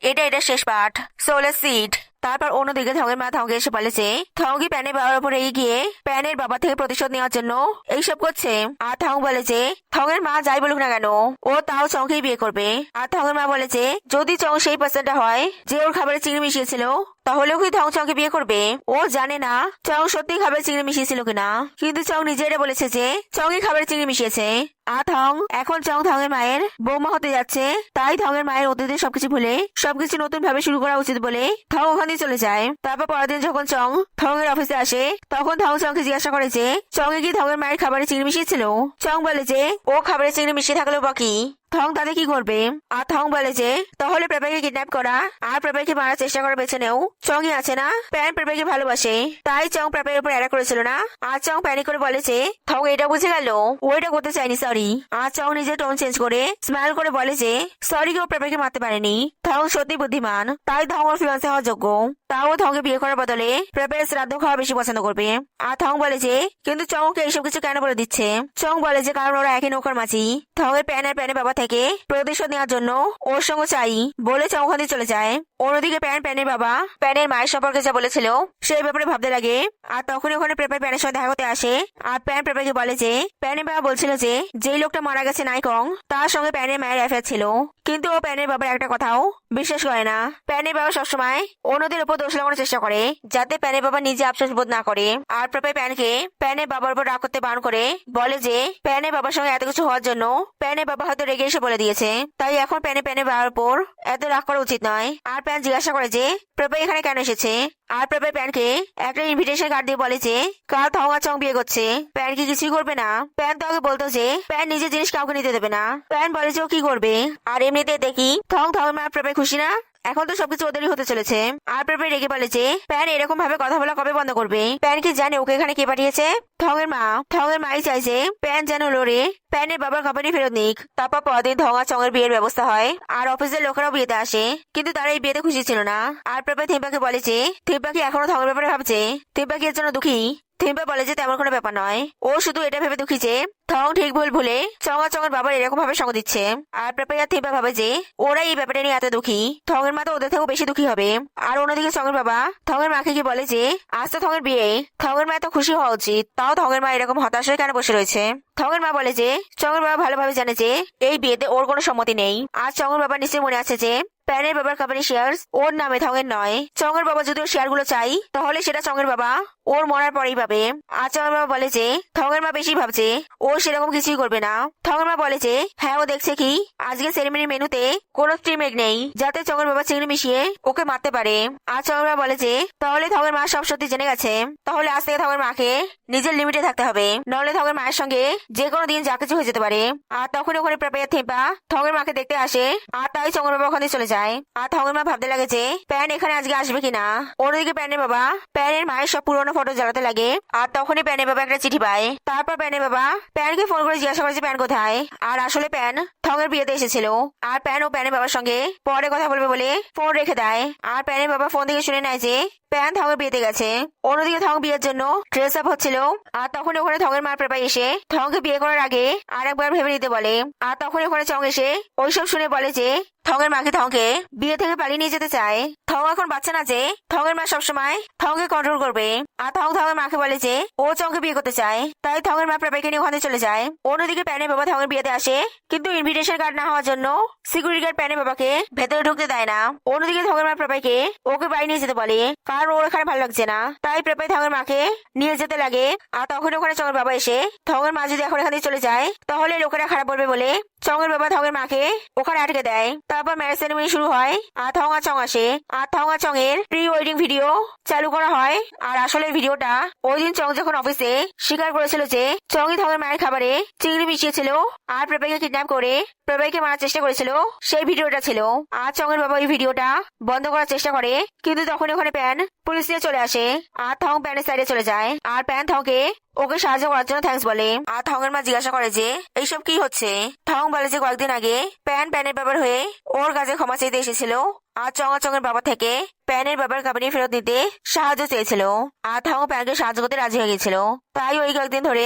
এটা শেষ পাঠ। সো লেটস সি ইট। তারপর অন্যদিকে থংয়ের মা থংকে এসে বলেছে থংই প্যানের বাবার উপর এগিয়ে গিয়ে প্যানের বাবা থেকে প্রতিশোধ নেওয়ার জন্য এইসব করছে। আর থং বলেছে থংয়ের মা যাই বলুক না কেন ও তাও চংকেই বিয়ে করবে। আর থংয়ের মা বলেছে যদি চং সেই পার্সনটা হয় যে ওর খাবারে চিংড়ি মিশিয়েছিল তাহলেও কি থং চংকে বিয়ে করবে। ও জানে না চং সত্যি খাবারে চিংড়ি মিশিয়েছিল কিনা, কিন্তু চং নিজেরা বলেছে যে চংই খাবারে চিংড়ি মিশিয়েছে। আর থং এখন চং থংয়ের মায়ের বৌমা হতে যাচ্ছে, তাই থংয়ের মায়ের অতীতের সবকিছু ভুলে সবকিছু নতুন ভাবে শুরু করা উচিত বলে থং ওখানে চলে যায়। তারপর পরের দিন যখন চং থংয়ের অফিসে আসে তখন থং চংকে জিজ্ঞাসা করে যে চংয়ে কি থংয়ের মায়ের খাবারে চিংড়ি মিশিয়েছিল। চং বলে যে ও খাবারে চিংড়ি মিশিয়ে থাকলেও বাকি থং তাতে কি করবে। আর থং বলে যে তাহলে প্রেপাকে কিডন্যাপ করা আর প্রেপাকে মারার চেষ্টা করার পেছনেও চংই আছে না। প্যান প্রেপাকে ভালোবাসে তাই চং প্রেপার উপর অ্যাটাক করেছিল না। আর চং প্যানিক করে বলে যে থং এটা বুঝে গেল ও এটা করতে চায়নি, সরি। আর চং নিজের টোন চেঞ্জ করে স্মাইল করে বলে যে সরি কেউ প্রেপাকে মারতে পারেনি। থং সত্যি বুদ্ধিমান, তাই থং ওর ফিয়ান্সে হওয়ার যোগ্য। তাও থংকে বিয়ে করার বদলে প্রেপের শ্রাদ্ধ খাওয়া বেশি পছন্দ করবে। আর থং বলে যে কিন্তু চংকে এইসব কিছু কেন বলে দিচ্ছে। চং বলে যে কারণ ওরা একই নৌকার মাঝি। থংয়ের প্যানের বাবা থেকে প্রতিশোধ নেওয়ার জন্য ওর সঙ্গে চাই বলে চং ওখানে চলে যায়। অন্যদিকে প্যানের বাবা প্যানের মায়ের সম্পর্কে যা বলেছিল সেই ব্যাপারে ভাবতে লাগে। আর তখনই ওখানে প্রেপার প্যানের সঙ্গে দেখা করতে আসে। আর প্রেপারকে বলে যে প্যানের বাবা বলছিল যে যেই লোকটা মারা গেছে নাইকং তার সঙ্গে প্যানের মায়ের অ্যাফেয়ার ছিল, কিন্তু ও প্যানের বাবার একটা কথাও বিশ্বাস করে না। প্যানের বাবা সবসময় অন্যদের উপর দোষ লাগানোর চেষ্টা করে যাতে প্যানের বাবা নিজে আফসোস বোধ না করে। আর প্রেপার প্যানকে প্যানের বাবার উপর রাগ করতে বারণ করে বলে যে প্যানের বাবার সঙ্গে এত কিছু হওয়ার জন্য প্যানের বাবা হয়তো রেগে এসে বলে দিয়েছে, তাই এখন প্যানের বাবার উপর এত রাগ করা উচিত নয়। আর প্যান জিজ্ঞাসা করে যে প্রেপার এখানে কেন এসেছে। আর প্রেপার প্যানকে একটা ইনভিটেশন কার্ড দিয়ে বলে যে কাল থং আর চং বিয়ে করছে, প্যান কি কিছুই করবে না। প্যান তো আগে বলতো যে প্যান নিজের জিনিস কাউকে নিতে দেবে না। প্যান বলে যে ও কি করবে। আর এমনিতে দেখি থংয়ের মা প্রেপার খুশি না, এখন তো সবকিছু ওদেরই হতে চলেছে। আর প্রেপার রেগে বলে যে প্যান এরকম ভাবে কথা বলা কবে বন্ধ করবে। প্যান কি জানে ওকে এখানে কে পাঠিয়েছে। থংয়ের মাই চাইছে প্যান যেন লড়ে প্যানের বাবার খাবারই ফেরত নিক। তারপর পরদিন থং আর চংয়ের বিয়ের ব্যবস্থা হয়। আর অফিসের লোকেরাও বিয়েতে আসে, কিন্তু তারা এই বিয়েতে খুশি ছিল না। আর প্রেপার থিম্পাকে বলে যে থিম্পা কি এখনো থংয়ের ব্যাপারে ভাবছে। থিম্পা কি এর জন্য দুঃখী। থিম্পা বলে যে তেমন কোনো ব্যাপার নয়, ও শুধু এটা ভেবে দুঃখী যে থং ঠিক ভুল ভুলে চং আর চংয়ের বাবার এরকম ভাবে সঙ্গ দিচ্ছে। আর প্রেপার আর থিম্পা ভাবে যে ওরা এই ব্যাপারটা নিয়ে এত দুঃখী, থংয়ের মা তো ওদের থেকেও বেশি দুঃখী হবে। আর অন্যদিকে চংয়ের বাবা থংয়ের মাকে কি বলে যে আজ তো থংয়ের বিয়ে, থংয়ের মা তো খুশি হওয়া উচিত, তাও থংয়ের মা এরকম হতাশ হয়ে কেন বসে রয়েছে। থংয়ের মা বলে যে চংয়ের বাবা ভালোভাবে জানে যে এই বিয়েতে ওর কোনো সম্মতি নেই। আর চংয়ের বাবার নিশ্চয়ই মনে আছে যে প্যানের বাবার কোম্পানি শেয়ার ওর নামে, থংয়ের নয়। চংয়ের বাবা যদি ওর শেয়ার গুলো চাই তাহলে সেটা চংয়ের বাবা ওর মরার পরেই পাবে। আর চংয়ের বাবা বলে যে থংয়ের মা বেশি ভাবছে, ও সেরকম কিছুই করবে না। থংয়ের মা বলে যে হ্যাঁ ও দেখছে কি আজকে সেরেমনির মেনুতে কোনো স্টিম এগ নেই যাতে চংয়ের বাবা চিংড়ি মিশিয়ে ওকে মারতে পারে। আর চংয়ের বাবা বলে যে তাহলে থংয়ের মা সব সত্যি জেনে গেছে, তাহলে আজ থেকে থংয়ের মাকে নিজের লিমিটে থাকতে হবে, নাহলে থংয়ের মায়ের সঙ্গে যে কোনো দিন যা কিছু হয়ে যেতে পারে। আর তখন ওখানে প্রেপার থিম্পা থংয়ের মাকে দেখতে আসে। আর তাই চংয়ের বাবা ওখানে চলে যায়। আর থংয়ের মা ভাবতে লাগে যে প্যান এখানে আজকে আসবে কিনা। অন্যদিকে প্যানের বাবা প্যানের মায়ের সব পুরোনো ফটো জ্বালাতে লাগে। আর তখনই প্যানের বাবা একটা চিঠি পায়। তারপর প্যানের বাবা প্যানকে ফোন করে জিজ্ঞাসা করে যে প্যান কোথায়। আর আসলে প্যান থংয়ের বিয়েতে এসেছিল। আর প্যান ও প্যানের বাবার সঙ্গে পরে কথা বলবে বলে ফোন রেখে দেয়। আর প্যানের বাবা ফোন থেকে শুনে নেয় যে প্যান থংয়ের বিয়েতে গেছে। অন্যদিকে থং বিয়ের জন্য ড্রেস আপ হচ্ছিল। আর তখন ওখানে থংয়ের মার প্রেপার এসে থংকে বিয়ে করার আগে আরেকবার ভেবে নিতে বলে। আর তখন ওখানে চং এসে ওইসব শুনে বলে যে থংয়ের মাকে থংকে বিয়ে থেকে পালিয়ে নিয়ে যেতে চায়। থং এখন বাচ্চা না যে থংয়ের মা সবসময় থংকে কন্ট্রোল করবে। আর থংয়ের মাকে বলে যে ও চংকে বিয়ে করতে চায়, তাই থংয়ের মা প্রেপারকে নিয়ে ওখানে চলে যায়। অন্যদিকে প্যানের বাবা থংয়ের বিয়েতে আসে, কিন্তু ইনভিটেশন কার্ড না হওয়ার জন্য সিকিউরিটি গার্ড প্যানের বাবাকে ভেতরে ঢুকতে দেয় না। অন্যদিকে থংয়ের মা প্রেপারকে ওকে বাড়ি নিয়ে যেতে বলে, কারণ ওর এখানে ভালো লাগছে না। তাই প্রেপার থংয়ের মাকে নিয়ে যেতে লাগে। আর তখন ওখানে চংয়ের বাবা এসে থংয়ের মা যদি এখন এখানে চলে যায় তাহলে লোকেরা খারাপ বলবে বলে চংয়ের বাবা থংয়ের মাকে ওখানে আটকে দেয়। তারপর ম্যারেজ সেরেমনি শুরু হয়। আর থং আর চং আসে। আর থং আর চং এর প্রি ওয়েডিং ভিডিও চালু করা হয়। আর আসলে ভিডিওটা ওই দিন চং যখন অফিসে স্বীকার করেছিল যে চংই থংয়ের মায়ের খাবারে চিংড়ি মিশিয়েছিল আর প্রেপারকে কিডন্যাপ করে প্রেপারকে মারার চেষ্টা করেছিল, সেই ভিডিওটা ছিল। আর চংয়ের বাবা এই ভিডিওটা বন্ধ করার চেষ্টা করে, কিন্তু তখন ওখানে প্যান পুলিশ নিয়ে চলে আসে। আর থং প্যানের সাইডে চলে যায়। আর প্যান থংকে ওকে সাহায্য করার জন্য থ্যাঙ্কস বলে। আর থংয়ের মা জিজ্ঞাসা করে যে এইসব কি হচ্ছে। থং বলে যে কয়েকদিন আগে প্যানের ব্যাপার হয়ে ওর কাছে ক্ষমা চাইতে এসেছিল। আর চঙের বাবা থেকে প্যানের বাবার কাবিনী ফেরত নিতে সাহায্য চেয়েছিল। আর থাং প্যানকে সাহায্য করতে রাজি হয়ে গেছিল। তাই ওই কয়েকদিন ধরে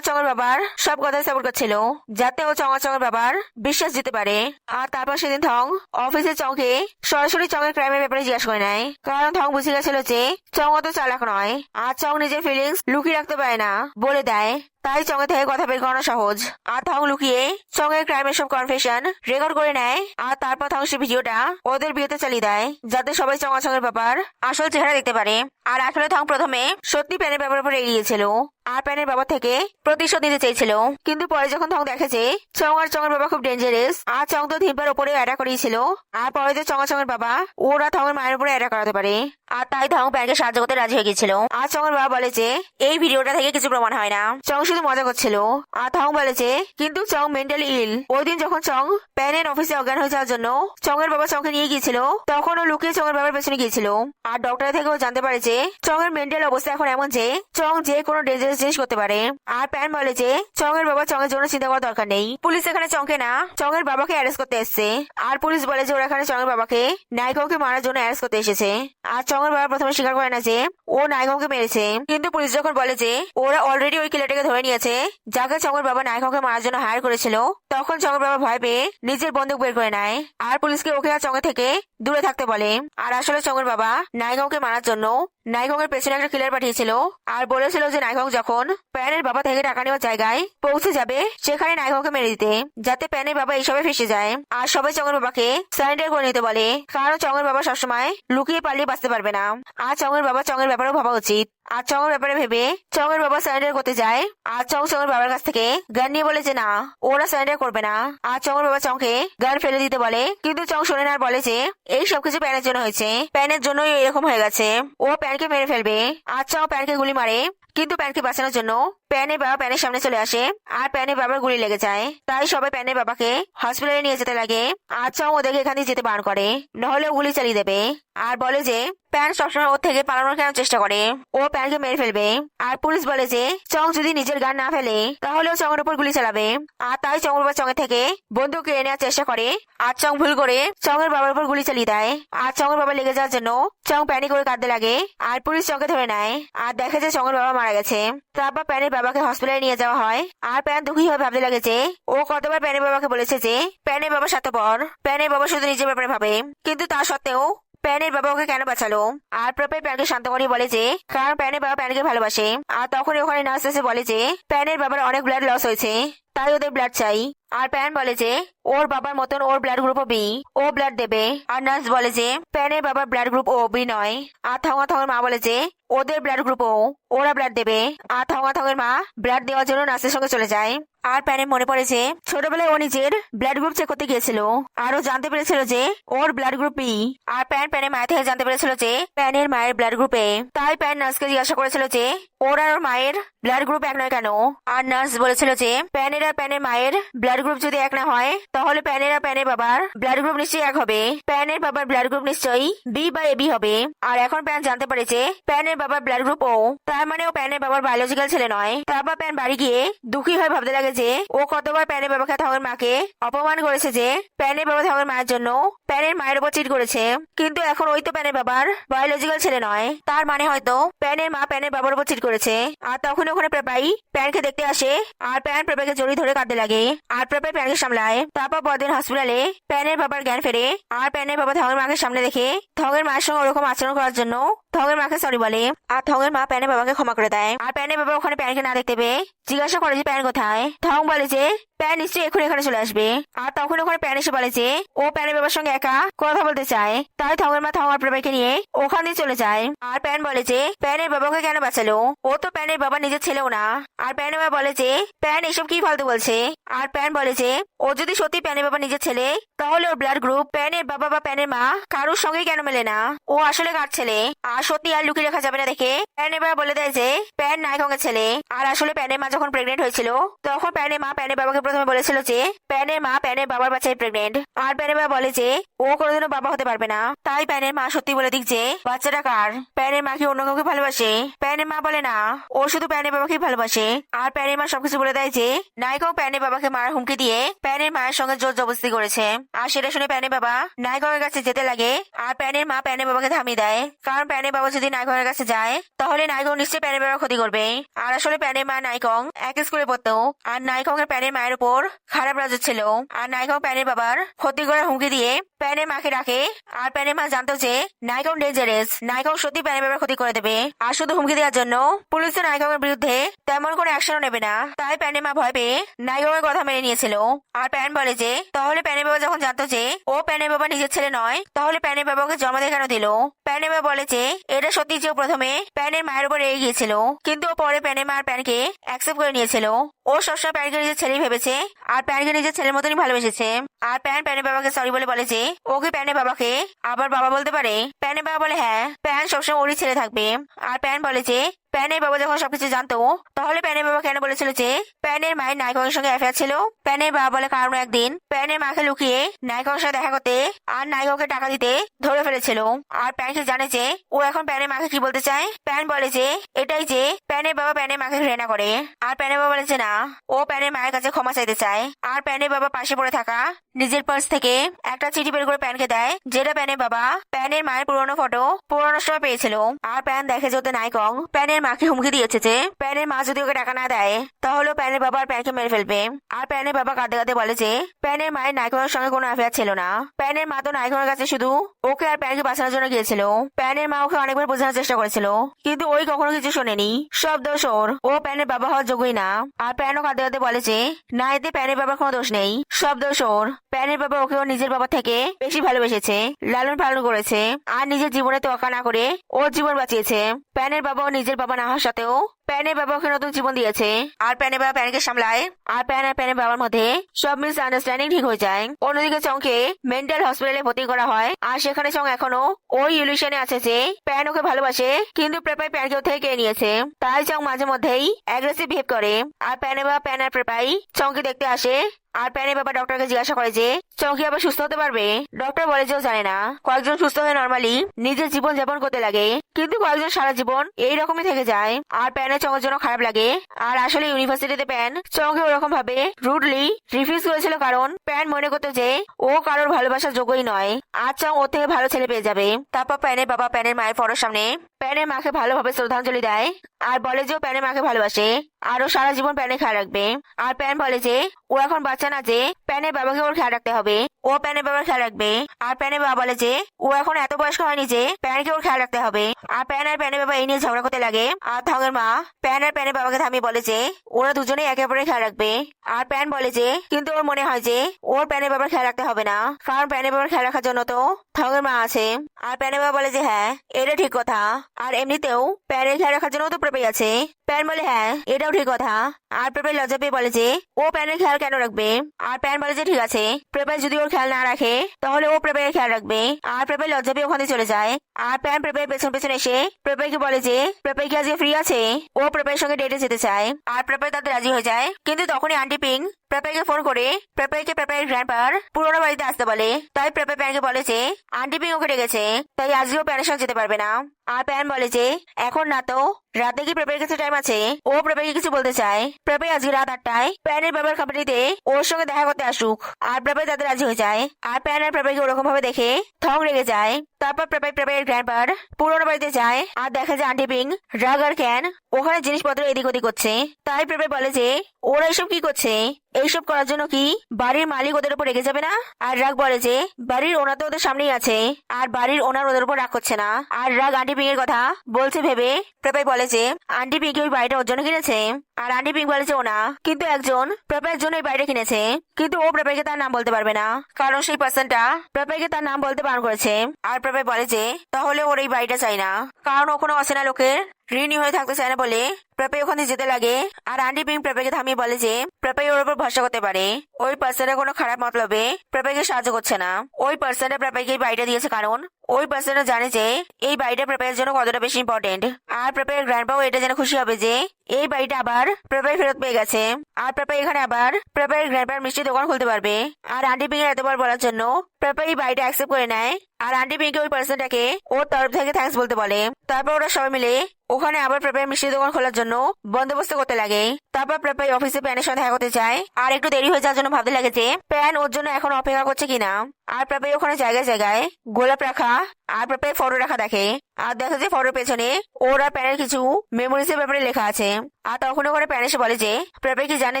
চঙের বাবার সব কথাই সাপোর্ট করছিল, যাতে ও চঙের বাবার বিশ্বাস দিতে পারে। আর তারপর সেদিন থং অফিসে চংকে সরাসরি চঙের ক্রাইমের ব্যাপারে জিজ্ঞাসা করে নেয়, কারণ থং বুঝে গেছিল যে চং অত চালাক নয়, আর চং নিজের ফিলিংস লুকিয়ে রাখতে পারে না, বলে দেয়। তাই চঙে থেকে কথা বের করানো সহজ। আর থং লুকিয়ে চঙের ক্রাইমের সব কনফেশন রেকর্ড করে নেয়। আর তারপর থং সে ভিডিওটা ওদের বিয়েতে চালিয়ে দেয়, যাতে সবাই চঙের ব্যাপার আসল চেহারা দেখতে পারে। আর আসলে থং প্রথমে সত্যি প্যানের ব্যাপার উপর রেগে গিয়েছিল আর প্যানের বাবা থেকে প্রতিশোধ নিতে চেয়েছিল। কিন্তু পরে যখন থং দেখে যে চঙের বাবা খুব ডেঞ্জারাস, আর চং তো ধিম্পার উপরে অ্যাটাক করিয়েছিল, আর পরে যে চঙের বাবা ওরা থংয়ের মায়ের উপরে অ্যাটাক করাতে পারে। আর তাই থং প্যানকে সাহায্য করতে রাজি হয়ে গেছিল। আর চঙের বাবা বলে যে এই ভিডিওটা থেকে কিছু প্রমাণ হয় না, চং শুধু মজা করছিল। আর থং বলে যে কিন্তু চং মেন্টালি ইল। ওই দিন যখন চং প্যানের অফিসে অজ্ঞান হয়ে যাওয়ার জন্য চঙের বাবা চংকে নিয়ে গিয়েছিল, তখন ও লুকিয়ে চঙের বাবার পেছনে গিয়েছিল। আর ডক্টর থেকেও জানতে পারে যে চঙের মেন্টাল অবস্থা এখন এমন যে চং যে কোনো ডেঞ্জারাস জিনিস করতে পারে। আর প্যান বলে যে চঙের বাবা চঙের জন্য চিন্তা করার দরকার নেই, পুলিশ এখানে চংকে না চঙের বাবাকে অ্যারেস্ট করতে এসেছে। আর পুলিশ বলে যে ওরা এখানে চঙের বাবাকে নায়ককে মারার জন্য অ্যারেস্ট করতে এসেছে। আর চঙের বাবা প্রথমে স্বীকার করে না যে ও নায়ককে মেরেছে, কিন্তু পুলিশ যখন বলে যে ওরা অলরেডি ওই কিলারটাকে ধরে নিয়েছে যাকে চঙের বাবা নায়ককে মারার জন্য হায়ার করেছিল, তখন চঙের বাবা ভয় পেয়ে নিজের বন্দুক বের করে নেয়। আর পুলিশকে ওকে আর চঙে থেকে দূরে থাকতে বলে। আর আসলে চঙের বাবা নায়ককে মারার জন্য নায়কের পেছনে একটা কিলার পাঠিয়েছিল, আর বলেছিল যে নায়ক যখন প্যানের বাবা থেকে টাকা নেওয়ার জায়গায় পৌঁছে যাবে সেখানে নায়ককে মেরে দিতে, যাতে প্যানের বাবা এইসবে ফেসে যায়। আর সবাই চঙের বাবাকে সারেন্ডার করে নিতে বলে, কারণ চঙের বাবা সবসময় লুকিয়ে পালিয়ে বাঁচতে পারবে না। আর চঙের বাবা চঙের ব্যাপারেও ভাবা উচিত। আর চঙের ব্যাপারে ভেবে চঙের বাবা সারেন্ডার করতে যায়। আর চঙের বাবার কাছ থেকে গান নিয়ে বলে যে না, ওরা সারেন্ডার করবে না। আর চঙের বাবা চংকে গান ফেলে দিতে বলে, কিন্তু চং শোনে না আর বলে যে এই সবকিছু প্যানের জন্য হয়েছে, প্যানের জন্যই এরকম হয়ে গেছে, ও প্যানকে মেরে ফেলবে। আর চং প্যানকে গুলি মারে, কিন্তু প্যানকে বাঁচানোর জন্য প্যানের বাবা প্যানের সামনে চলে আসে, আর প্যানের বাবার গুলি লেগে যায়। তাই সবাই প্যানের বাবাকে হসপিটালে নিয়ে যেতে লাগে। আর চং ওদেরকে এখান থেকে যেতে বারণ করে, নাহলে গুলি চালিয়ে দেবে। আর বলে যে প্যান সবসময় ওর থেকে পালানোর কেন চেষ্টা করে, ও প্যানকে মেরে ফেলবে। আর পুলিশ বলে যে চং যদি নিজের গান না ফেলে তাহলে ও চঙের উপর গুলি চালাবে। আর তাই চঙের বাবা চঙের থেকে বন্দুক কেড়ে নেওয়ার চেষ্টা করে, আর চং ভুল করে চঙের বাবার উপর গুলি চালিয়ে দেয়। আর চঙের বাবা লেগে যাওয়ার জন্য চং প্যানিক করে কাঁদতে লাগে। আর পুলিশ চংকে ধরে নেয়, আর দেখে যে চঙের বাবা মারা গেছে। তারপর প্যানের বাবাকে হসপিটালে নিয়ে যাওয়া হয়। আর প্যান দুঃখী হয়ে ভাবতে লাগে যে ও কতবার প্যানের বাবাকে বলেছে যে প্যানের বাবা স্বার্থপর, প্যানের বাবা শুধু নিজের ব্যাপারে ভাবে, কিন্তু তা সত্ত্বেও প্যানের বাবা ওকে কেন বাঁচালো। আর প্রপে প্যানকে শান্ত করে বলে যে কারণ প্যানের বাবা প্যানকে ভালোবাসে। আর তখন ওখানে নার্স এসে বলে যে প্যানের বাবার অনেক ব্লাড লস হয়েছে, তাই ওদের ব্লাড চাই। আর প্যান বলে যে ওর বাবার মতন ওর ব্লাড গ্রুপ বি, ও ব্লাড দেবে। আর নার্স বলে যে প্যানের বাবার ব্লাড গ্রুপ ও বি নয়। আর থঙের মা বলে যে ওদের ব্লাড গ্রুপ ও, ওরা ব্লাড দেবে। আর থঙের মা ব্লাড দেওয়ার জন্য নার্সের সঙ্গে চলে যায়। আর প্যানের মনে পড়ে যে ছোটবেলায় ও নিজের ব্লাড গ্রুপ চেক করতে গিয়েছিল, আর ও জানতে পেরেছিল যে ওর ব্লাড গ্রুপ বি। আর প্যানের মায়ের থেকে জানতে পেরেছিল যে প্যানের মায়ের ব্লাড গ্রুপ এ। তাই প্যান নার্সকে জিজ্ঞাসা করেছিল যে ওর আর ওর মায়ের ব্লাড গ্রুপ এক নয় কেন। আর নার্স বলেছিল যে প্যানের আর প্যানের মায়ের ব্লাড গ্রুপ যদি এক না হয় তাহলে প্যানের আর প্যানের বাবার ব্লাড গ্রুপ নিশ্চয়ই এক হবে, প্যানের বাবার ব্লাড গ্রুপ নিশ্চয়ই বি বা এবি হবে। আর এখন প্যান জানতে পারে যে প্যানের বাবার ব্লাড গ্রুপ ও, তার মানে ও প্যানের বাবার বায়োলজিক্যাল ছেলে নয়। তারপর প্যান বাড়ি গিয়ে দুঃখী হয়ে ভাবতে লাগে যে ও কতবার প্যানের বাবাকে থঙের মাকে অপমান করেছে, যে প্যানের বাবা থঙের মায়ের জন্য প্যানের মায়ের উপর চিট করেছে, কিন্তু এখন ওই তো প্যানের বাবার বায়োলজিক্যাল ছেলে নয়, তার মানে হয়তো প্যানের মা প্যানের বাবার উপর চিট করেছে। আর তখন ওখানে প্রেপাই প্যানকে দেখতে আসে, আর প্যান প্রেপাকে জড়িয়ে ধরে কাঁদতে লাগে। আর প্রেপাই প্যানকে সামলায়। তারপর পরদিন হসপিটালে প্যানের বাবার জ্ঞান ফেরে। আর প্যানের বাবা থঙের মাকে সামনে দেখে থঙের মায়ের সঙ্গে ওরকম আচরণ করার জন্য থঙের মাকে সরি বলে। আর থঙের মা প্যানের বাবাকে ক্ষমা করে দেয়। আর প্যানের বাবা ওখানে প্যানকে না দেখতে পেয়ে জিজ্ঞাসা করে যে প্যান কোথায়। থং বলে যে প্যান নিশ্চয়ই এখন এখানে চলে আসবে। আর তখন ওখানে প্যান এসে বলে যে ও প্যানের বাবার সঙ্গে একা কথা বলতে চায়। তাই থঙের মা থঙের প্রেপাইকে নিয়ে ওখানে চলে যায়। আর প্যান বলে যে প্যানের বাবাকে কেন বাঁচালো, ও তো প্যানের বাবা নিজের ছেলেও না। আর প্যানের বাবা বলে যে প্যান এসব কি ফালতু বলছে। আর প্যান বলে যে ও যদি সত্যি প্যানের বাবা নিজের ছেলে তাহলে ওর ব্লাড গ্রুপ প্যানের বাবা বা প্যানের মা কারোর সঙ্গে কেন মেলে না, ও আসলে কার ছেলে। আর সত্যি আর লুকিয়ে রাখা যাবে না দেখে প্যানের বাবা বলে দেয় যে প্যান নায়কের ছেলে। আর আসলে প্যানের মা যখন প্রেগনেন্ট হয়েছিল তখন প্যানের মা প্যানের বাবাকে প্রথমে বলেছিল যে প্যানের মা প্যানের বাবার বাচ্চায় প্রেগনেন্ট, আর প্যানের বাবা বলে যে ও কোনোদিনও বাবা হতে পারবে না। তাই প্যানের মা সত্যি বলে দিক যে বাচ্চাটা কার। প্যানের মা কি অন্য কাউকে ভালোবাসে? প্যানের মা বলে না, ও শুধু প্যানের বাবাকেই ভালোবাসে। আর প্যানের মা সবকিছু বলে দেয় যে নায়িকাও প্যানের বাবাকে মারার হুমকি দিয়ে প্যানের মায়ের সঙ্গে জোর জবরদস্তি করেছে। আর সেটা শুনে প্যানের বাবা নায়িকার কাছে যেতে লাগে, আর প্যানের মা প্যানের বাবাকে থামিয়ে দেয়। কারণ প্যানের বাবা যদি নায়িকার কাছে যায় তাহলে নায়িকা নিশ্চয়ই প্যানের বাবার ক্ষতি করবে। আর আসলে প্যানের মা নায়িকং এক স্কুলে পড়তো, আর নায়িকং এর প্যানের মায়ের উপর খারাপ নজর ছিল। আর নায়িকং প্যানের বাবার ক্ষতি করার হুমকি দিয়ে প্যানের মাকে ডাকে। আর প্যানের মা জানতো যে নায়িকং ডেঞ্জারাস, নায়িকং সত্যি প্যানের বাবার ক্ষতি করে দেবে। আর শুধু হুমকি দেওয়ার জন্য পুলিশ তো নায়িকং এর বিরুদ্ধে তেমন কোনো অ্যাকশনও নেবে না। তাই প্যানের মা ভয় পেয়ে নায়িকং এর কথা মেনে নিয়েছিল। আর প্যান বলে যে তাহলে প্যানের বাবা যখন জানতো যে ও প্যানের বাবা নিজের ছেলে নয়, তাহলে প্যানের বাবাকে জন্ম দিয়ে কেন দিল? প্যানের বাবা বলে যে এটা সত্যি যে ও প্রথমে প্যানের মায়ের উপর রেগে গিয়েছিল, কিন্তু ও পরে প্যানের মা আর প্যানকে অ্যাকসেপ্ট করে নিয়েছিল। ও সবসময় প্যানকে নিজের ছেলেই ভেবেছে আর প্যানকে নিজের ছেলের মতনই ভালোবেসেছে। আর প্যান প্যানের বাবাকে সরি বলে যে ও কি প্যানের বাবাকে আবার বাবা বলতে পারে? প্যানের বাবা বলে হ্যাঁ, প্যান সবসময় ওরই ছেলে থাকবে। আর প্যান বলে যে প্যানের বাবা যখন সবকিছু জানতো তাহলে প্যানের বাবা কেন বলেছিল যে প্যানের মায়ের নায়িকার সঙ্গে অ্যাফেয়ার ছিল? প্যানের বাবা বলে কারণ একদিন প্যানের মাকে লুকিয়ে নায়িকার সাথে দেখা করতে আর নায়িকাকে টাকা দিতে ধরে ফেলেছিল। আর প্যান কি জানে যে ও এখন প্যানের মাকে কি বলতে চায়? প্যান বলে যে এটাই যে প্যানের বাবা প্যানের মাকে ঘৃণা করে। আর প্যানের বাবা বলে যে না, ও প্যানের মায়ের কাছে ক্ষমা চাইতে চায়। আর প্যানের বাবা পাশে পড়ে থাকা নিজের পার্স থেকে একটা চিঠি বের করে প্যানকে দেয়, যেটা প্যানের বাবা প্যানের মায়ের পুরনো ফটো পুরনো সময় পেয়েছিল। আর প্যান দেখে যে ওদের নায়িকং প্যানের মাকে হুমকি দিয়েছে যে প্যানের মা যদি ওকে টাকা না দেয় তাহলে প্যানের বাবা আর প্যানকে মেরে ফেলবে। আর প্যানের বাবা কাঁদতে কাঁদতে বলে যে প্যানের মায়ের নায়িকার সঙ্গে কোনো অ্যাফেয়ার ছিল না। প্যানের মা তো নায়িকার কাছে শুধু ওকে আর প্যানকে বাঁচানোর জন্য গিয়েছিল। প্যানের মা ওকে অনেকবার বোঝানোর চেষ্টা করেছিল, কিন্তু ওই কখনো কিছু শোনেনি। সব দোষ ওর, ও প্যানের বাবা হওয়ার যোগ্যই না। আর প্যানও কাঁদতে কাঁদতে বলে যে না, এতে প্যানের বাবার কোনো দোষ নেই, সব দোষ ওর। প্যানের বাবা ওকে ওর নিজের বাবা থেকে বেশি ভালোবেসেছে, লালন পালন করেছে, আর নিজের জীবনে তোয়াক্কা না করে ওর জীবন বাঁচিয়েছে। প্যানের বাবা ও নিজের বাবা না হওয়ার সাথেও প্যানের বাবা ওকে নতুন জীবন দিয়েছে। আর প্যানের বাবা প্যানকে সামলায়। আর প্যান আর প্যানের বাবার মধ্যে সব মিস আন্ডারস্ট্যান্ডিং ঠিক হয়ে যায়। অন্যদিকে চংকে মেন্টাল হসপিটালে ভর্তি করা হয়। আর সেখানে চং এখনো ওই ইলিউশনে আছে যে প্যান ওকে ভালোবাসে, কিন্তু প্রেপাই প্যানকে ওর থেকে কেড়ে নিয়েছে। তাই চং মাঝে মধ্যেই অ্যাগ্রেসিভ বিহেভ করে। আর প্যানের বাবা প্যান আর প্রেপাই চংকে দেখতে আসে। আর প্যানের বাবা ডক্টরকে জিজ্ঞাসা করে যে চৌকি আবার সুস্থ হতে পারবে? ডক্টর বলে যে ও জানে না। কয়েকজন সুস্থ হয়ে নর্মালি নিজের জীবন যাপন করতে লাগে, কিন্তু কয়েকজন সারা জীবন এইরকমই থেকে যায়। আর প্যানের চঙের জন্য খারাপ লাগে। আর আসলে ইউনিভার্সিটিতে প্যান চৌকে ওরকম ভাবে রুডলি রিফিউজ করেছিল, কারণ প্যান মনে করতো যে ও কারোর ভালোবাসার যোগ্যই নয়, আর চং ওর থেকে ভালো ছেলে পেয়ে যাবে। তারপর প্যানের বাবা প্যানের মায়ের ফটোর সামনে প্যানের মাকে ভালোভাবে শ্রদ্ধাঞ্জলি দেয় আর বলে যে ও প্যানের মাকে ভালোবাসে আর ও সারা জীবন প্যানের খেয়াল রাখবে। আর প্যান বলে যে ও এখন বাচ্চা না, যে প্যানের বাবাকে ওর খেয়াল রাখতে হবে, ও প্যানের বাবার খেয়াল রাখবে। আর প্যানের বাবা বলে যে ও এখন এত বয়স্ক হয়নি যে প্যানকে ওর খেয়াল রাখতে হবে। আর প্যান আর প্যানের বাবা এই নিয়ে ঝগড়া করতে লাগে। আর থংয়ের মা প্যান আর প্যানের বাবাকে থামিয়ে বলে যে ওরা দুজনেই একে অপরের খেয়াল রাখবে। আর প্যান বলে যে কিন্তু ওর মনে হয় যে ওর প্যানের বাবার খেয়াল রাখতে হবে না, কারণ প্যানের বাবার খেয়াল রাখার জন্য তো থংয়ের মা আছে। আর প্যানের বাবা বলে যে হ্যাঁ, এটা ঠিক কথা, আর এমনিতেও প্যানের খেয়াল রাখার জন্য তো প্রেপাই আছে। প্যান বলে হ্যাঁ, এটাও ঠিক কথা। আর প্রেপাই লজ্জা পেয়ে বলে যে ও প্যানের খেয়াল কেন রাখবে? আর প্যান বলে যে ঠিক আছে, প্রেপাই যদি ওর খেয়াল না রাখে তাহলে ও প্রেপাইয়ের খেয়াল রাখবে। আর প্রেপাই লজ্জা পেয়ে ওখানে চলে যায়। আর প্যান প্রেপাইয়ের পেছন পেছন এসে প্রেপাইকে বলে যে প্রেপাই কি আজকে ফ্রি আছে, ও প্রেপাইয়ের সঙ্গে ডেটে যেতে চায়। আর প্রেপাই তাতে রাজি হয়ে যায়, কিন্তু তখনই আন্টি পিং প্রেপাইকে ফোন করে প্রেপাইকে প্রেপাইয়ের গ্র্যান্ডপার পুরোনো বাড়িতে আসতে বলে। তাই প্রেপাই প্যানকে বলে যে আন্টি পিং ওকে ডেকেছে, তাই আজকেও প্যানের সঙ্গে যেতে পারবে না। আর প্যান বলে যে এখন না তো, রাতে কি প্রেপাইয়ের কাছে টাইম আছে? ও প্রেপাইকে কিছু বলতে চায়। প্রেপাই আজকে রাত 8টায় প্যানের বাবার কোম্পানিতে ওর সঙ্গে দেখা করতে আসুক। আর প্রেপাই তাদের রাজি হয়ে যায়। আর প্যান আর প্রেপাইকে ওরকম ভাবে দেখে থং রেগে যায়। তারপর প্রেপাই প্রেপাইয়ের গ্র্যান্ডপার পুরোনো বাড়িতে যায় আর দেখে যে আন্টি পিং রাগ আর ক্যান ওখানে জিনিসপত্র এদিক ওদিক করছে। তাই প্রেপাই বলে যে ওরা এইসব কি করছে? এইসব করার জন্য কি বাড়ির মালিক ওদের উপর রেগে যাবে না? আর রাগ বলে যে বাড়ির ওনার তো ওদের সামনেই আছে, আর বাড়ির ওনার ওদের উপর রাগ করছে না। আর রাগ আন্টি পিং এর কথা বলছে ভেবে প্রেপাই বলে যে আন্টি পিং কি ওই বাড়িটা ওর জন্য কিনেছে? আর আন্টি পিং বলে যে ও না, কিন্তু একজন প্রেপাইয়ের জন্য এই বাড়িটা কিনেছে, কিন্তু ও প্রেপাইকে তার নাম বলতে পারবে না, কারণ সেই পার্সনটা প্রেপাইকে তার নাম বলতে বারণ করেছে। আর প্রেপাই বলে যে তাহলে ওর এই বাড়িটা চাই না, কারণ ও কোনো অচেনা লোকের ঋণী হয়ে থাকতে চায় না বলে প্রেপে ওখানে যেতে লাগে। আর আন্টি পিং প্রেপেকে থামিয়ে বলে যে প্রেপে ওর উপর ভরসা করতে পারে। ওই পার্সনটা কোনো খারাপ মতলবে প্রেপেকে সাহায্য করছে না। ওই পার্সনটা প্রেপেকে এই বাড়িটা দিয়েছে কারণ ওই পার্সনটা জানে যে এই বাড়িটা প্রেপের জন্য কতটা বেশি ইম্পর্টেন্ট। আর প্রেপের গ্র্যান্ডপাও এটা জেনে খুশি হবে যে এই বাড়িটা আবার প্রেপে ফেরত পেয়ে গেছে। আর প্রেপে এখানে আবার প্রেপের গ্র্যান্ডপার মিষ্টি দোকান খুলতে পারবে। আর আন্টি পিং এর এতবার বলার জন্য প্রেপে এই বাড়িটা অ্যাকসেপ্ট করে নেয়। আর আন্টি পিংকে ওই পার্সনটাকে ওর তরফ থেকে থ্যাঙ্কস বলতে বলে। তারপর ওরা সবাই মিলে ওখানে আবার প্রেপের মিষ্টি দোকান খোলার জন্য বন্দোবস্ত করতে লাগে। তারপর প্রেপে অফিসে প্যানের সাথে দেখা করতে চায়। আর একটু দেরি হয়ে যাওয়ার জন্য ভাবতে লাগে যে প্যান ওর জন্য এখন অপেক্ষা করছে কিনা। আর প্রেপে ওখানে জায়গায় জায়গায় গোলাপ রাখা আর প্রেপে ফটো রাখা দেখে। আর দেখে যে ফটোর পেছনে ওর আর প্যানের কিছু মেমোরিজ এর ব্যাপারে লেখা আছে। আর তখন ওখানে প্যান এসে বলে যে প্রেপে কি জানে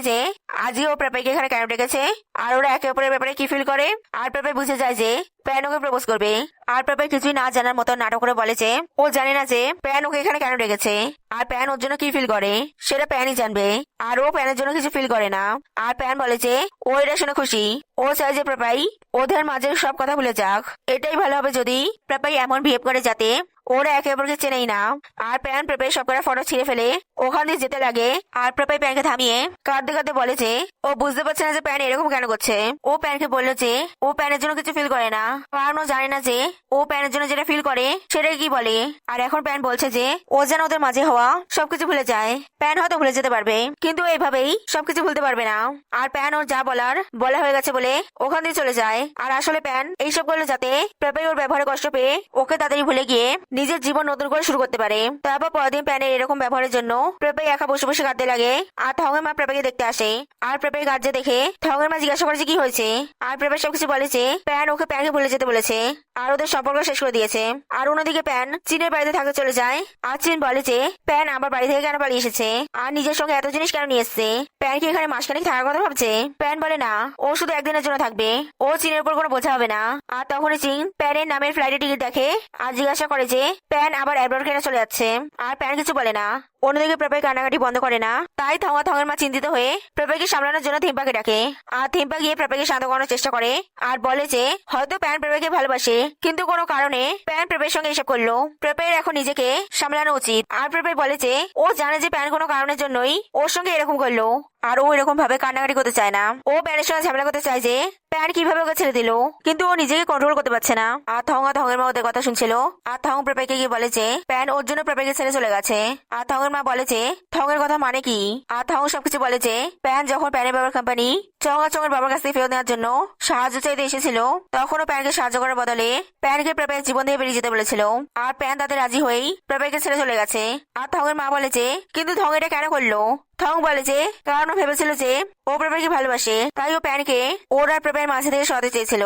যে আজই ও প্রেপেকে এখানে কেন ডেকেছে আর ওরা একে অপরের ব্যাপারে কি ফিল করে। আর প্রেপে বুঝে যায় যে প্যান ওকে প্রপোজ করবে। আর প্রেপে কিছুই না জানার মতো নাটক করে বলে যে ও জানে না যে প্যান ওকে এখানে কেন ডেকেছে আর প্যান ওর জন্য কি ফিল করে সেটা প্যানই জানবে। আর ও প্যানের জন্য কিছু ফিল করে না। আর প্যান বলে যে ও এটা শুনে খুশি। ও চায় যে প্রেপাই ওদের মাঝে সব কথা ভুলে যাক। এটাই ভালো হবে যদি প্রেপাই এমন বিহেভ করে যাতে ওরা একে অপরকে চেনেই না। আর প্যান প্রেপের সব কটা ফটো ছিঁড়ে ফেলে ওখান দিয়ে যেতে লাগে। আর প্রেপাই প্যানকে থামিয়ে কাঁদতে কাঁদতে বলে যে ও বুঝতে পারছে না যে প্যান এরকম কেন করছে। ও প্যানকে বললো যে ও প্যানের জন্য কিছু ফিল করে না কারণ ও জানে না যে ও প্যানের জন্য যেটা ফিল করে সেটাই কি বলে। আর এখন প্যান বলছে যে ও যেন ওদের মাঝে হওয়া সবকিছু ভুলে যায়। প্যান হয়তো ভুলে যেতে পারবে কিন্তু এইভাবেই সবকিছু ভুলতে পারবে না। আর প্যান ওর যা বলার বলা হয়ে গেছে বলে ওখান দিয়ে চলে যায়। আর আসলে প্যান এইসব করলো যাতে প্রেপাই ওর ব্যবহারে কষ্ট পেয়ে ওকে তাড়াতাড়ি ভুলে গিয়ে নিজের জীবন নতুন করে শুরু করতে পারে। তারপর পরদিন প্যানের এরকম ব্যবহারের জন্য প্রেপাই একা বসে বসে কাঁদতে লাগে। আর থঙের মা প্রেপাকে দেখতে আসে। আর প্রেপাই কাঁদতে দেখে থঙের মা জিজ্ঞাসা করেছে কি হয়েছে। আর প্রেপাই সবকিছু বলেছে প্যান ওকে প্যানকে ভুলে যেতে বলেছে আর ওদের সম্পর্ক শেষ করে দিয়েছে। আর অন্যদিকে প্যান চীনের বাড়িতে থাকতে চলে যায়। আর চীন বলে যে প্যান আবার বাড়ি থেকে কেন পালিয়ে এসেছে আর নিজের সঙ্গে এত জিনিস কেন নিয়ে এসছে। প্যান কি এখানে মাসখানেক থাকার কথা ভাবছে। প্যান বলে না ও শুধু একদিনের জন্য থাকবে। ও চীনের উপর কোনো বোঝা হবে না। আর তখনই চীন প্যানের নামের ফ্লাইটের টিকিট দেখে আর জিজ্ঞাসা করে যে প্যান আবার অ্যাব্রড কেন চলে যাচ্ছে। আর প্যান কিছু বলে না। অন্যদিকে প্রেপাই কান্নাকাটি বন্ধ করে না। তাই থঙের মা চিন্তিত হয়ে প্রেপাইকে সামলানোর জন্য থিম্পাকে ডাকে। আর থিম্পা গিয়ে প্রেপাইকে শান্ত করানোর চেষ্টা করে আর বলে যে হয়তো প্যান প্রেপাইকে ভালোবাসে কিন্তু কোনো কারণে প্যান প্রেপাইয়ের সঙ্গে এসব করলো। প্রেপাইয়ের এখন নিজেকে সামলানো উচিত। আর প্রেপাই বলে যে ও জানে যে প্যান কোনো কারণের জন্যই ওর সঙ্গে এরকম করলো আর ও এরকম ভাবে কান্নাকাটি করতে চায় না। ও প্যানের সঙ্গে ঝামেলা করতে চায় যে প্যান কিভাবে ওকে ছেড়ে দিল কিন্তু ও নিজেকে কন্ট্রোল করতে পারছে না। আর থঙের মা ওদের কথা শুনছিল। আর থং প্রেপাইকে গিয়ে বলে যে প্যান ওর জন্য প্রেপাইকে ছেড়ে চলে গেছে। আর থঙের মা বলে যে থঙের কথা মানে কি। আর থং সবকিছু বলে যে প্যান যখন প্যানের বাবার কোম্পানি চঙের বাবার কাছ থেকে ফেরত নেওয়ার জন্য সাহায্য চাইতে এসেছিল তখনও প্যানকে সাহায্য করার বদলে প্যানকে প্রেপাইয়ের জীবন দিয়ে বেরিয়ে যেতে বলেছিল। আর প্যান তাতে রাজি হয়েই প্রেপাইকে ছেড়ে চলে গেছে। আর থঙের মা বলে যে কিন্তু থং এটা কেন করলো। থং বলে যে কারণ ও ভেবেছিল যে ও প্রেপাইকে ভালোবাসে তাই ও প্যানকে ওর আর প্রেপাইয়ের মাঝে থেকে সরাতে চেয়েছিল।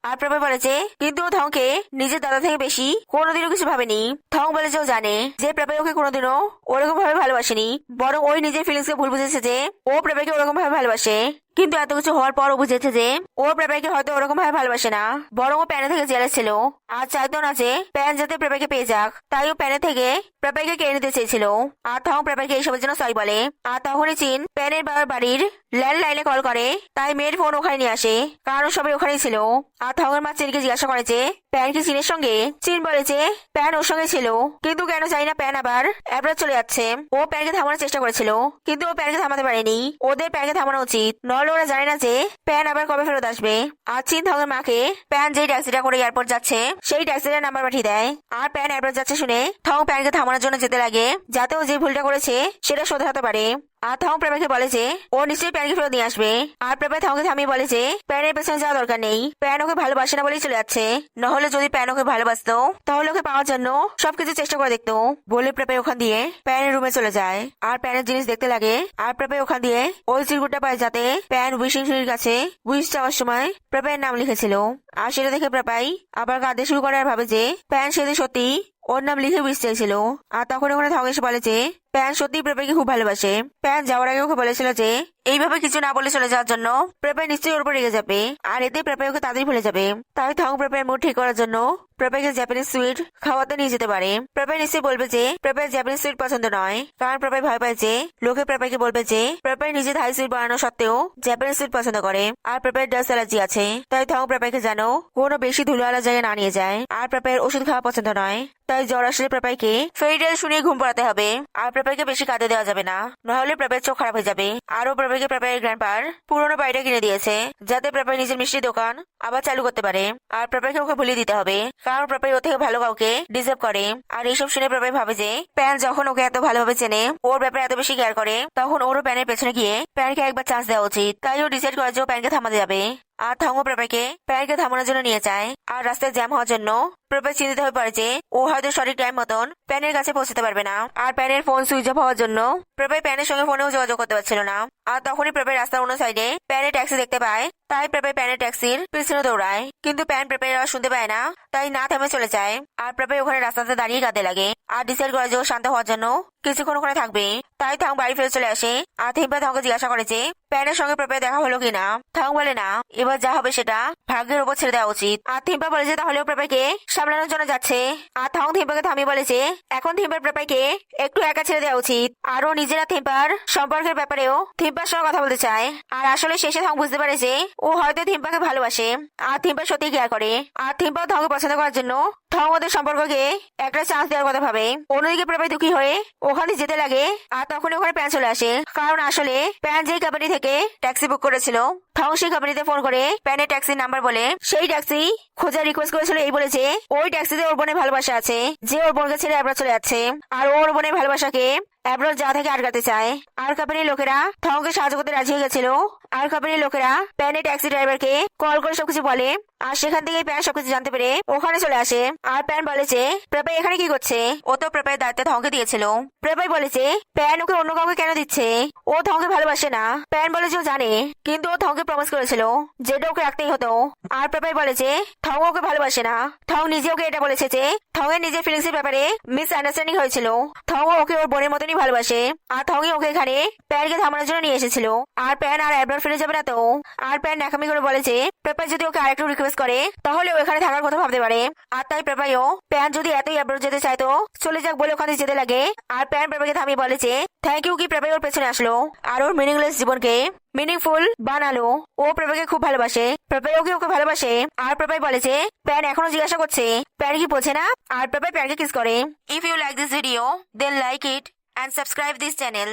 আর প্রেপাই বলেছে কিন্তু ও থংকে নিজের দাদা থেকে বেশি কোনোদিনও কিছু ভাবেনি। থং বলে যে ও জানে যে প্রেপাই ওকে কোনোদিনও ওরকম ভাবে ভালোবাসেনি বরং ওই নিজের ফিলিংস কে ভুল বুঝেছে যে ও প্রেপাইকে ওরকম ভাবে ভালোবাসে। কিন্তু এত কিছু হওয়ার পর ও বুঝেছে যে ও প্রেপাইকে হয়তো ওরকম ভাবে ভালোবাসে না বরং ও প্যানে থেকে জেলে ছিল আর চাইতো না যে প্যান যাতে প্রেপাইকে পেয়ে যাক তাই ও প্যানে থেকে প্রেপাইকে কেড়ে নিতে চেয়েছিল। আর থং প্রেপাইকে এইসবের জন্য সরি বলে। আর তখনই চীন প্যানের বাবার বাড়ির ল্যান্ডলাইনে কল করে তাই মেয়ের ফোন ওখানে নিয়ে আসে কারণ সবাই ওখানেই ছিল। আর থঙের মা চীনকে জিজ্ঞাসা করে যে প্যান কি চীনের সঙ্গে। চীন বলে যে প্যান ওর সঙ্গে ছিল কিন্তু কেন জানি না প্যান আবার অ্যাব্রড চলে যাচ্ছে। ও প্যানকে থামানোর চেষ্টা করেছিল কিন্তু ও প্যানকে থামাতে পারেনি। ওদের প্যানকে থামানো উচিত নইলে ওরা জানে না যে প্যান আবার কবে ফেরত আসবে। আর চীন থঙের মাকে প্যান যেই ট্যাক্সিটা করে এয়ারপোর্ট যাচ্ছে সেই ট্যাক্সিটার নাম্বার পাঠিয়ে দেয়। আর প্যান এয়ারপোর্ট যাচ্ছে শুনে থং প্যানকে থামানোর জন্য যেতে লাগে যাতে ও যে ভুলটা করেছে সেটা শোধরাতে পারে। আর থং প্রেপাইকে বলে যে ও নিশ্চয়ই প্যানকে ফেরত নিয়ে আসবে। আর প্রেপাই থংকে থামিয়ে বলে যে প্যানের পেছনে যাওয়া দরকার নেই। প্যান ওকে ভালোবাসে না বলেই চলে যাচ্ছে। নহলে যদি প্যান ওকে ভালোবাসতো তাহলে ওকে পাওয়ার জন্য সবকিছু চেষ্টা করে দেখতো বলে প্রেপাই ওখান দিয়ে প্যানের রুমে চলে যায়। আর প্যানের জিনিস দেখতে লাগে। আর প্রেপাই ওখান দিয়ে ওই চিরকুটটা পায় যাতে প্যান উইশিং ট্রির কাছে উইশ চাওয়ার সময় প্রেপাইয়ের নাম লিখেছিল। আর সেটা দেখে প্রেপাই আবার কাঁদতে শুরু করে আর ভাবে যে প্যান সেদিন সত্যি ওর নাম লিখে উইশ চেয়েছিল। আর তখন ওখানে থং এসে বলে যে প্যান সত্যি প্রেপাইকে খুব ভালোবাসে। প্যান যাওয়ার আগে ওকে বলেছিল যে এইভাবে কিছু না বলে চলে যাওয়ার জন্য প্রেপাই নিশ্চয়ই ওর উপর রেগে যাবে, আর এতে প্রেপাই ওকে তাড়াতাড়ি ভুলে যাবে। তাই থং প্রেপাইয়ের মুড ঠিক করার জন্য প্রেপাইকে জাপানিজ সুইট খাওয়াতে নিয়ে যেতে পারে। প্রেপাই নিশ্চয়ই বলবে যে প্রেপাই জাপানিজ সুইট পছন্দ নয়, কারণ প্রেপাই ভয় পায় যে লোকে প্রেপাইকে বলবে যে প্রেপাই নিজে থাই সুইট বানানো সত্ত্বেও জাপানিজ সুইট পছন্দ করে, আর প্রেপাইয়ের ডাস্ট অ্যালার্জি আছে। তাই থং প্রেপাইকে যেন কোনো বেশি ধুলোওয়ালা জায়গায় না নিয়ে যায়। আর প্রেপাইয়ের ওষুধ খাওয়া পছন্দ নয়, তাই জ্বর আসলে প্রেপাইকে ফেরিটেল শুনিয়ে ঘুম পাড়াতে হবে। আর প্রেপাইকে বেশি কাঁদে দেওয়া যাবে না, নাহলে প্রেপাইয়ের চোখ খারাপ হয়ে যাবে। আরও প্রেপাইকে প্রেপাইয়ের গ্র্যান্ডপার পুরোনো বাড়িটা কিনে দিয়েছে, যাতে প্রেপাই নিজের মিষ্টির দোকান আবার চালু করতে পারে। আর প্রেপাইকে ওকে ভুলিয়ে দিতে হবে, কারণ প্রেপাই ও থেকে ভালো কাউকে ডিজার্ভ করে। আর এইসব শুনে প্রেপাই ভাবে যে প্যান যখন ওকে এত ভালোভাবে চেনে, ওর ব্যাপারে এত বেশি কেয়ার করে, তখন ওরও প্যানের পেছনে গিয়ে প্যানকে একবার চান্স দেওয়া উচিত। তাই ও ডিসাইড করে যে ও প্যানকে থামাতে যাবে। আর থংও প্রেপাইকে প্যানকে থামানোর জন্য নিয়ে যায়। আর রাস্তায় জ্যাম হওয়ার জন্য প্রেপাই চিন্তিত হয়ে পড়ে যে ও হয়তো সঠিক টাইম মতন প্যানের কাছে পৌঁছতে পারবে না। আর প্যানের ফোন সুইচ অফ হওয়ার জন্য প্রেপাই প্যানের সঙ্গে ফোনেও যোগাযোগ করতে পারছিল না। আর তখনই প্রেপাই রাস্তার অন্য সাইডে প্যানের ট্যাক্সি দেখতে পায়। তাই প্রেপাই প্যানের ট্যাক্সির পিছনে দৌড়ায়, কিন্তু প্যান প্রেপাইয়ের আওয়াজ শুনতে পায় না, তাই না থেমে চলে যায়। আর প্রেপাই ওখানে রাস্তাতে দাঁড়িয়ে কাঁদতে লাগে। আর ডিসাইড করে যে ও শান্ত হওয়ার জন্য কিছুক্ষণ ওখানে থাকবে। তাই থং বাড়ি ফিরে চলে আসে। আর থিম্পা থংকে জিজ্ঞাসা করে যে প্যানের সঙ্গে প্রেপাই দেখা হলো কিনা। থং বলে না, এবার যা হবে সেটা ভাগ্যের উপর ছেড়ে দেওয়া উচিত। আর থিম্পা বলে যে তাহলে ও প্রেপাইকে সামলানোর জন্য যাচ্ছে। আর থং থিম্পাকে থামিয়ে বলে যে এখন থিম্পার প্রেপাইকে একটু একা ছেড়ে দেওয়া উচিত। আর ও নিজেরা থিম্পার সম্পর্কের ব্যাপারেও থিম্পার সঙ্গে কথা বলতে চায়। আর আসলে শেষে থং বুঝতে পারে যে ও হয়তো থিম্পাকে ভালোবাসে, আর থিম্পা সত্যি কেয়ার করে। আর থিম্পাও থংকে পছন্দ করার জন্য থং ওদের সম্পর্ককে একটা চান্স দেওয়ার কথা ভাবে। অন্যদিকে প্রেপাই দুঃখী হয়ে ওখানে যেতে লাগে। আর তখন ওখানে প্যান চলে আসে, কারণ আসলে প্যান যেই কোম্পানি থেকে ট্যাক্সি বুক করেছিল, থং সেই কোম্পানিতে ফোন করে প্যানের ট্যাক্সির নাম্বার বলে সেই ট্যাক্সি খোঁজার রিকোয়েস্ট করেছিল। এই বলে যে ওই ট্যাক্সিতে ওর বোনের ভালোবাসা আছে, যে ওর বোনকে ছেড়ে অ্যাব্রড চলে যাচ্ছে, আর ওর বোনের ভালোবাসাকে অ্যাব্রড যা থেকে আটকাতে চায়। আর কোম্পানির লোকেরা থংকে সাহায্য করতে রাজি হয়ে গেছিল। আর কোম্পানির লোকেরা প্যানের ট্যাক্সি ড্রাইভারকে কল করে সবকিছু বলে। আর সেখান থেকে প্যান সবকিছু জানতে পেরে ওখানে চলে আসে। আর প্যান বলে যে প্রেপাই এখানে কি করছে, ও তো প্রেপাইয়ের দায়িত্ব থংকে দিয়েছিল। প্রেপাই বলে যে প্যান ওকে অন্য কাউকে কেন দিচ্ছে, ও থংকে ভালোবাসে না। প্যান বলে যে ও জানে, কিন্তু ও থংকে প্রমিস করেছিল যেটা ওকে রাখতেই হতো। আর প্রেপাই বলে যে থং ওকে ভালোবাসে না। থং নিজে ওকে এটা বলেছে যে থং এর নিজের ফিলিংস এর ব্যাপারে মিস আন্ডারস্ট্যান্ডিং হয়েছিল। থং ওকে ওর বোনের মতনই ভালোবাসে। আর থংই ওকে এখানে প্যানকে থামানোর জন্য নিয়ে এসেছিল। আর প্যান আর অ্যাব্রড ফিরে যাবে না তো। আর প্যান ন্যাকামি করে বলে যে প্রেপাই যদি ওকে আরেকটু রিকোয়েস্ট করে তাহলে ও এখানে থাকার কথা ভাবতে পারে। আর তাই প্রেপাইও প্যান যদি এতই অ্যাব্রড যেতে চাইতো চলে যাক বলে ওখানে যেতে লাগে। আর প্যান প্রেপাইকে থামিয়ে বলে যে থ্যাংক ইউ কি প্রেপাই ওর পেছনে আসলো আর ওর মিনিংলেস জীবনকে মিনিংফুল বানালো। ও প্রেপাইকে খুব ভালোবাসে, প্রেপাই ওকে ভালোবাসে। আর প্রেপাই বলে যে প্যান এখনো জিজ্ঞাসা করছে প্যান কি বোঝে না। আর প্রেপাই প্যানকে কিস করে। If you like this video then like it and subscribe this channel.